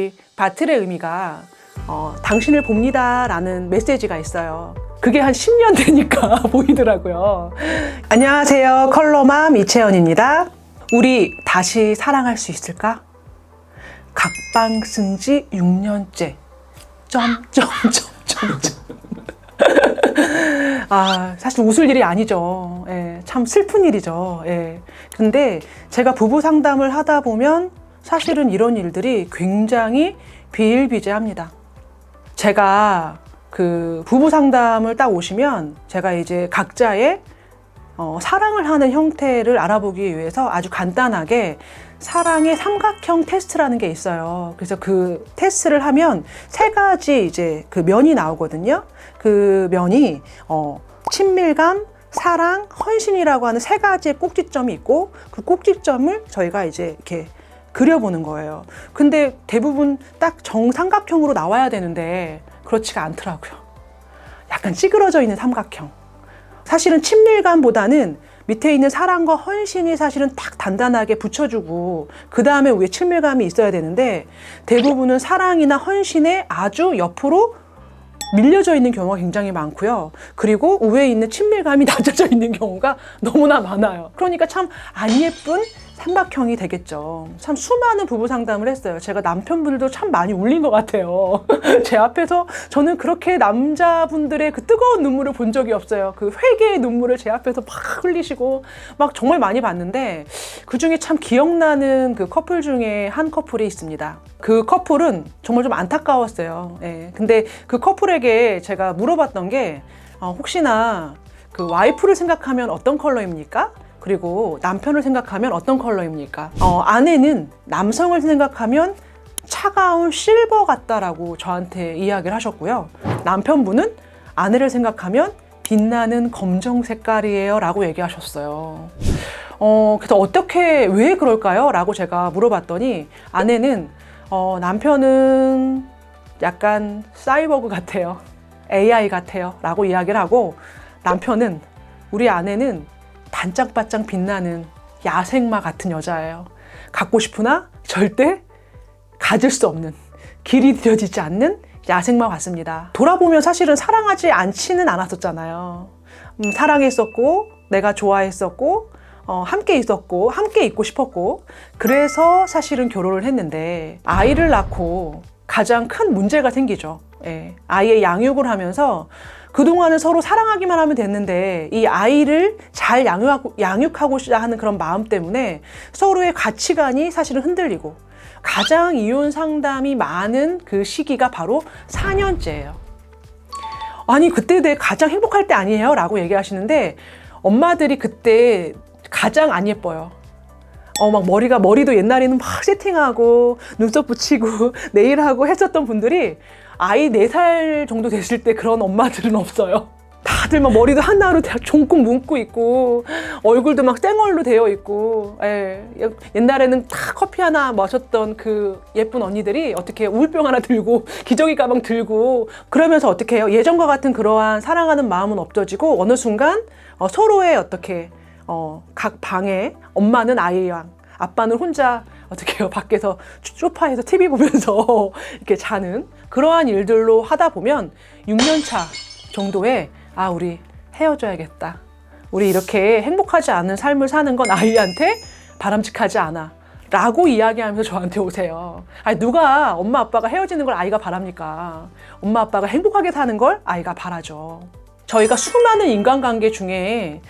우리 바틀의 의미가 당신을 봅니다 라는 메시지가 있어요. 그게 한 10년 되니까 보이더라고요. 안녕하세요. 컬러맘 이채연입니다. 우리 다시 사랑할 수 있을까? 각방 쓴 지 6년째. 사실 웃을 일이 아니죠. 예, 참 슬픈 일이죠. 예. 근데 제가 부부 상담을 하다 보면 사실은 이런 일들이 굉장히 비일비재합니다. 제가 그 부부 상담을 딱 오시면 제가 이제 각자의 사랑을 하는 형태를 알아보기 위해서 아주 간단하게 사랑의 삼각형 테스트라는 게 있어요. 그래서 그 테스트를 하면 세 가지 이제 그 면이 나오거든요. 그 면이 친밀감, 사랑, 헌신이라고 하는 세 가지의 꼭지점이 있고 그 꼭지점을 저희가 이제 이렇게 그려보는 거예요. 근데 대부분 딱 정삼각형으로 나와야 되는데 그렇지가 않더라고요. 약간 찌그러져 있는 삼각형. 사실은 친밀감보다는 밑에 있는 사랑과 헌신이 사실은 딱 단단하게 붙여주고 그 다음에 위에 친밀감이 있어야 되는데 대부분은 사랑이나 헌신에 아주 옆으로 밀려져 있는 경우가 굉장히 많고요. 그리고 위에 있는 친밀감이 낮아져 있는 경우가 너무나 많아요. 그러니까 참 안 예쁜 삼각형이 되겠죠. 참 수많은 부부 상담을 했어요. 제가 남편분들도 참 많이 울린 것 같아요. 제 앞에서 저는 그렇게 남자분들의 그 뜨거운 눈물을 본 적이 없어요. 그 회개의 눈물을 제 앞에서 막 흘리시고 막 정말 많이 봤는데 그 중에 참 기억나는 그 커플 중에 한 커플이 있습니다. 그 커플은 정말 좀 안타까웠어요. 예. 근데 그 커플에게 제가 물어봤던 게 혹시나 그 와이프를 생각하면 어떤 컬러입니까? 그리고 남편을 생각하면 어떤 컬러입니까? 아내는 남성을 생각하면 차가운 실버 같다라고 저한테 이야기를 하셨고요. 남편분은 아내를 생각하면 빛나는 검정 색깔이에요 라고 얘기하셨어요. 그래서 왜 그럴까요? 라고 제가 물어봤더니 아내는 남편은 약간 사이버그 같아요. AI 같아요 라고 이야기를 하고 우리 아내는 반짝반짝 빛나는 야생마 같은 여자예요. 갖고 싶으나 절대 가질 수 없는, 길이 들여지지 않는 야생마 같습니다. 돌아보면 사실은 사랑하지 않지는 않았었잖아요. 사랑했었고 내가 좋아했었고 함께 있었고 함께 있고 싶었고 그래서 사실은 결혼을 했는데 아이를 낳고 가장 큰 문제가 생기죠. 예, 아이의 양육을 하면서 그동안은 서로 사랑하기만 하면 됐는데 이 아이를 잘 양육하고자 하는 그런 마음 때문에 서로의 가치관이 사실은 흔들리고 가장 이혼 상담이 많은 그 시기가 바로 4년째예요. 아니 그때 내 가장 행복할 때 아니에요? 라고 얘기하시는데 엄마들이 그때 가장 안 예뻐요. 머리도 옛날에는 막 세팅하고 눈썹 붙이고 네일하고 했었던 분들이 아이 4살 정도 됐을 때 그런 엄마들은 없어요. 다들 막 머리도 하나로 종국 묶고 있고 얼굴도 막 쌩얼로 되어 있고 옛날에는 다 커피 하나 마셨던 그 예쁜 언니들이 어떻게 우울병 하나 들고 기저귀 가방 들고 그러면서 어떻게 해요? 예전과 같은 그러한 사랑하는 마음은 없어지고 어느 순간 서로의 각 방에 엄마는 아이랑 아빠는 혼자 어떻게 해요? 밖에서 소파에서 TV 보면서 이렇게 자는 그러한 일들로 하다 보면 6년 차 정도에 우리 헤어져야겠다. 우리 이렇게 행복하지 않은 삶을 사는 건 아이한테 바람직하지 않아. 라고 이야기하면서 저한테 오세요. 누가 엄마 아빠가 헤어지는 걸 아이가 바랍니까? 엄마 아빠가 행복하게 사는 걸 아이가 바라죠. 저희가 수많은 인간관계 중에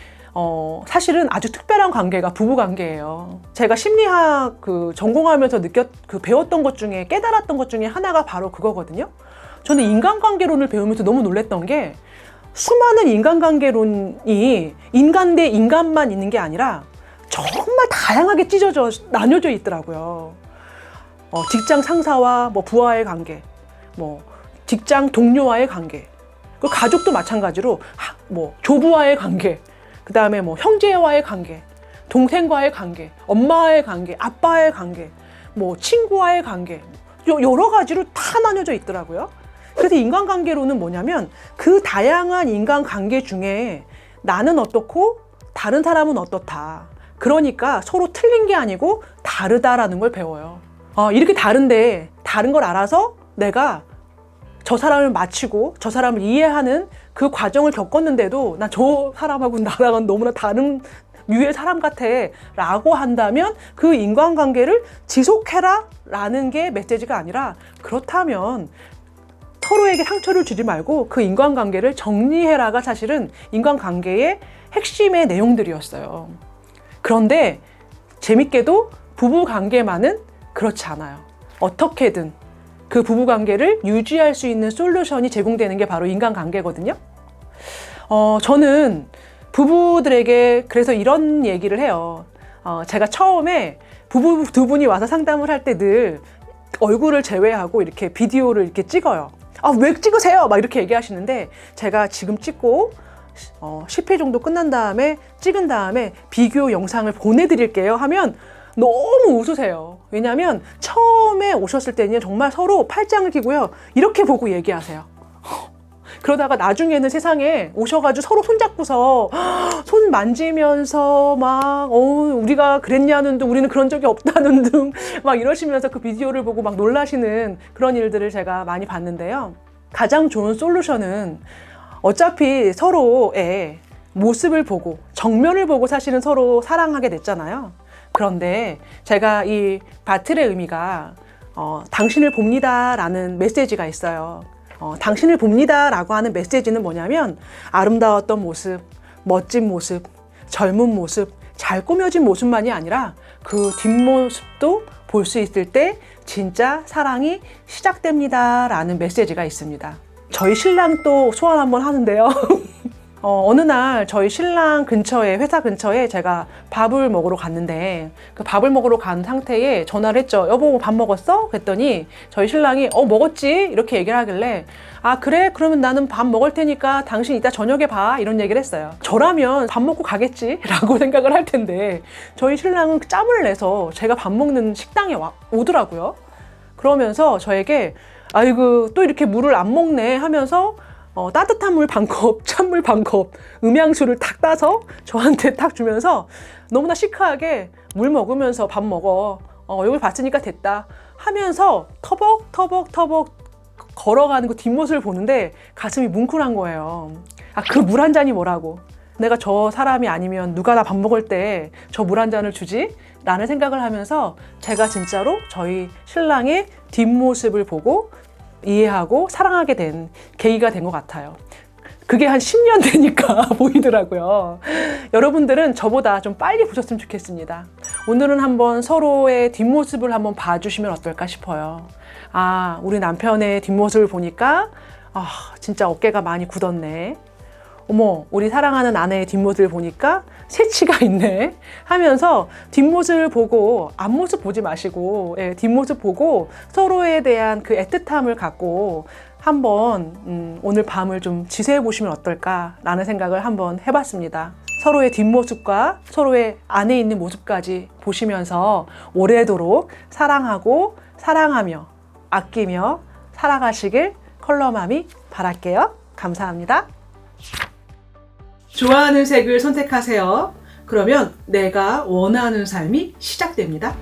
사실은 아주 특별한 관계가 부부 관계예요. 제가 심리학 전공하면서 배웠던 것 중에 깨달았던 것 중에 하나가 바로 그거거든요. 저는 인간관계론을 배우면서 너무 놀랐던 게 수많은 인간관계론이 인간 대 인간만 있는 게 아니라 정말 다양하게 나뉘어져 있더라고요. 직장 상사와 부하의 관계, 직장 동료와의 관계, 그리고 가족도 마찬가지로 조부와의 관계, 그 다음에 형제와의 관계, 동생과의 관계, 엄마와의 관계, 아빠의 관계, 친구와의 관계, 여러 가지로 다 나뉘어져 있더라고요. 그래서 인간관계로는 뭐냐면 그 다양한 인간관계 중에 나는 어떻고 다른 사람은 어떻다. 그러니까 서로 틀린 게 아니고 다르다라는 걸 배워요. 이렇게 다른데 다른 걸 알아서 내가 저 사람을 맞추고 저 사람을 이해하는 그 과정을 겪었는데도 난 저 사람하고 나랑은 너무나 다른 류의 사람 같아 라고 한다면 그 인간관계를 지속해라 라는 게 메시지가 아니라, 그렇다면 서로에게 상처를 주지 말고 그 인간관계를 정리해라가 사실은 인간관계의 핵심의 내용들이었어요. 그런데 재밌게도 부부관계만은 그렇지 않아요. 어떻게든 그 부부관계를 유지할 수 있는 솔루션이 제공되는 게 바로 인간관계거든요. 저는 부부들에게 그래서 이런 얘기를 해요. 제가 처음에 부부 두 분이 와서 상담을 할 때 늘 얼굴을 제외하고 이렇게 비디오를 이렇게 찍어요. 왜 찍으세요? 막 이렇게 얘기하시는데, 제가 지금 찍고 10회 정도 끝난 다음에 찍은 다음에 비교 영상을 보내드릴게요 하면 너무 웃으세요. 왜냐하면 처음에 오셨을 때는 정말 서로 팔짱을 끼고요, 이렇게 보고 얘기하세요. 그러다가 나중에는 세상에 오셔가지고 서로 손잡고서 손 만지면서 막 우리가 그랬냐는 둥, 우리는 그런 적이 없다는 둥 막 이러시면서 그 비디오를 보고 막 놀라시는 그런 일들을 제가 많이 봤는데요. 가장 좋은 솔루션은 어차피 서로의 모습을 보고 정면을 보고 사실은 서로 사랑하게 됐잖아요. 그런데 제가 이 바틀의 의미가 당신을 봅니다 라는 메시지가 있어요. 당신을 봅니다 라고 하는 메시지는 뭐냐면, 아름다웠던 모습, 멋진 모습, 젊은 모습, 잘 꾸며진 모습만이 아니라 그 뒷모습도 볼 수 있을 때 진짜 사랑이 시작됩니다 라는 메시지가 있습니다. 저희 신랑 또 소환 한번 하는데요. 어느 날 저희 신랑 근처에, 회사 근처에 제가 밥을 먹으러 갔는데, 그 밥을 먹으러 간 상태에 전화를 했죠. 여보, 밥 먹었어? 그랬더니 저희 신랑이 먹었지? 이렇게 얘기를 하길래, 그래? 그러면 나는 밥 먹을 테니까 당신 이따 저녁에 봐. 이런 얘기를 했어요. 저라면 밥 먹고 가겠지? 라고 생각을 할 텐데, 저희 신랑은 짬을 내서 제가 밥 먹는 식당에 오더라고요. 그러면서 저에게 아이고 또 이렇게 물을 안 먹네 하면서 따뜻한 물 반 컵, 찬물 반 컵, 음향수를 탁 따서 저한테 탁 주면서 너무나 시크하게 물 먹으면서 밥 먹어. 얼굴 봤으니까 됐다 하면서 터벅터벅 걸어가는 그 뒷모습을 보는데 가슴이 뭉클한 거예요. 그 물 한 잔이 뭐라고. 내가 저 사람이 아니면 누가 나 밥 먹을 때 저 물 한 잔을 주지? 라는 생각을 하면서 제가 진짜로 저희 신랑의 뒷모습을 보고 이해하고 사랑하게 된 계기가 된 것 같아요. 그게 한 10년 되니까 보이더라고요. 여러분들은 저보다 좀 빨리 보셨으면 좋겠습니다. 오늘은 한번 서로의 뒷모습을 한번 봐주시면 어떨까 싶어요. 우리 남편의 뒷모습을 보니까 진짜 어깨가 많이 굳었네. 어머, 우리 사랑하는 아내의 뒷모습을 보니까 새치가 있네 하면서 뒷모습을 보고 앞모습 보지 마시고 뒷모습 보고 서로에 대한 그 애틋함을 갖고 한번 오늘 밤을 좀 지새해 보시면 어떨까라는 생각을 한번 해봤습니다. 서로의 뒷모습과 서로의 안에 있는 모습까지 보시면서 오래도록 사랑하고 사랑하며 아끼며 살아가시길 컬러맘이 바랄게요. 감사합니다. 좋아하는 색을 선택하세요. 그러면 내가 원하는 삶이 시작됩니다.